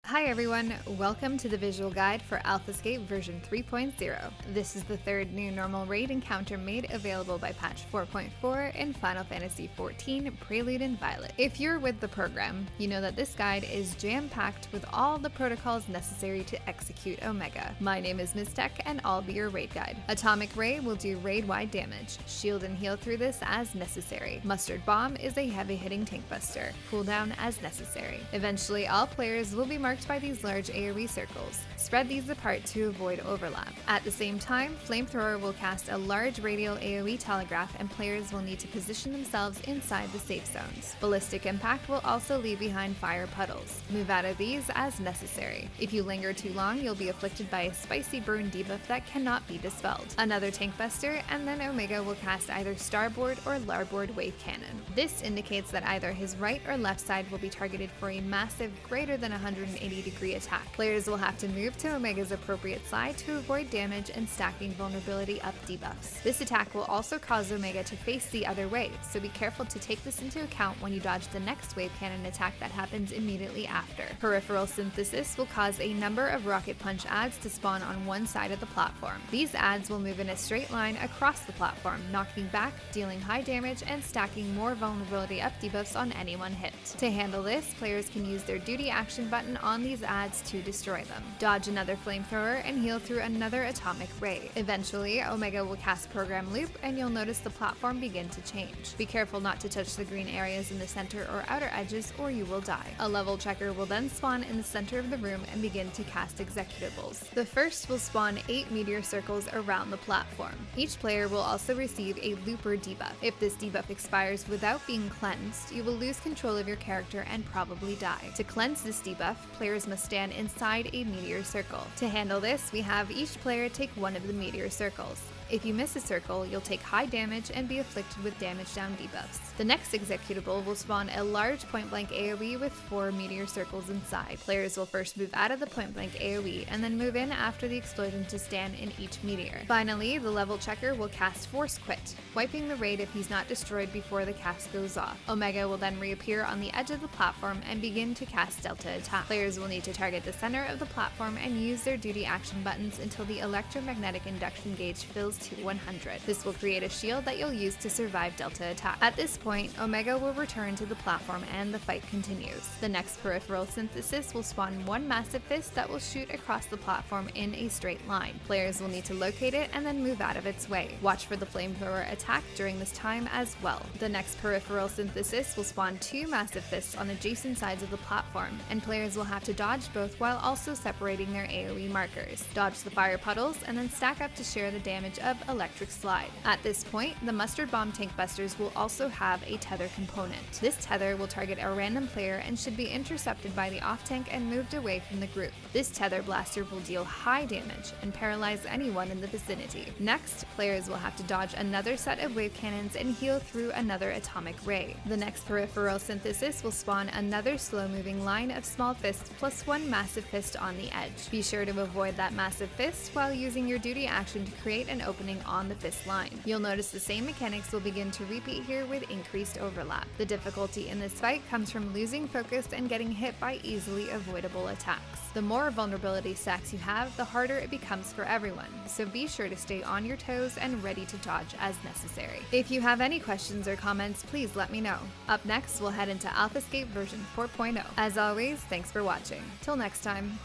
Hi everyone, welcome to the visual guide for Alphascape version 3.0. This is the third new normal raid encounter made available by patch 4.4 in Final Fantasy XIV Prelude and Violet. If you're with the program, you know that this guide is jam-packed with all the protocols necessary to execute Omega. My name is Ms. Tech and I'll be your raid guide. Atomic Ray will do raid-wide damage. Shield and heal through this as necessary. Mustard Bomb is a heavy-hitting tank buster. Cooldown as necessary. Eventually, all players will be marked by these large AoE circles. Spread these apart to avoid overlap. At the same time, Flamethrower will cast a large radial AoE telegraph and players will need to position themselves inside the safe zones. Ballistic Impact will also leave behind fire puddles. Move out of these as necessary. If you linger too long, you'll be afflicted by a spicy burn debuff that cannot be dispelled. Another tank buster, and then Omega will cast either starboard or larboard wave cannon. This indicates that either his right or left side will be targeted for a massive greater than 180-degree attack. Players will have to move to Omega's appropriate side to avoid damage and stacking vulnerability up debuffs. This attack will also cause Omega to face the other way, so be careful to take this into account when you dodge the next wave cannon attack that happens immediately after. Peripheral Synthesis will cause a number of rocket punch adds to spawn on one side of the platform. These adds will move in a straight line across the platform, knocking back, dealing high damage, and stacking more vulnerability up debuffs on any one hit. To handle this, players can use their duty action button on these adds to destroy them. Dodge another flamethrower and heal through another atomic ray. Eventually, Omega will cast Program Loop and you'll notice the platform begin to change. Be careful not to touch the green areas in the center or outer edges or you will die. A level checker will then spawn in the center of the room and begin to cast executables. The first will spawn 8 meteor circles around the platform. Each player will also receive a Looper debuff. If this debuff expires without being cleansed, you will lose control of your character and probably die. To cleanse this debuff, players must stand inside a meteor circle. To handle this, we have each player take one of the meteor circles. If you miss a circle, you'll take high damage and be afflicted with damage down debuffs. The next executable will spawn a large point-blank AoE with 4 meteor circles inside. Players will first move out of the point-blank AoE and then move in after the explosion to stand in each meteor. Finally, the level checker will cast Force Quit, wiping the raid if he's not destroyed before the cast goes off. Omega will then reappear on the edge of the platform and begin to cast Delta Attack. Players will need to target the center of the platform and use their duty action buttons until the electromagnetic induction gauge fills to 100. This will create a shield that you'll use to survive Delta Attack. At this point, Omega will return to the platform and the fight continues. The next Peripheral Synthesis will spawn one massive fist that will shoot across the platform in a straight line. Players will need to locate it and then move out of its way. Watch for the flamethrower attack during this time as well. The next Peripheral Synthesis will spawn 2 massive fists on adjacent sides of the platform, and players will have to dodge both while also separating their AoE markers. Dodge the fire puddles and then stack up to share the damage of Electric Slide. At this point, the Mustard Bomb tank busters will also have a tether component. This tether will target a random player and should be intercepted by the off tank and moved away from the group. This tether blaster will deal high damage and paralyze anyone in the vicinity. Next, players will have to dodge another set of wave cannons and heal through another atomic ray. The next Peripheral Synthesis will spawn another slow-moving line of small fists plus one massive fist on the edge. Be sure to avoid that massive fist while using your duty action to create an opening on the fist line. You'll notice the same mechanics will begin to repeat here with increased overlap. The difficulty in this fight comes from losing focus and getting hit by easily avoidable attacks. The more vulnerability stacks you have, the harder it becomes for everyone, so be sure to stay on your toes and ready to dodge as necessary. If you have any questions or comments, please let me know. Up next, we'll head into Alphascape version 4.0. As always, thanks for watching. Till next time.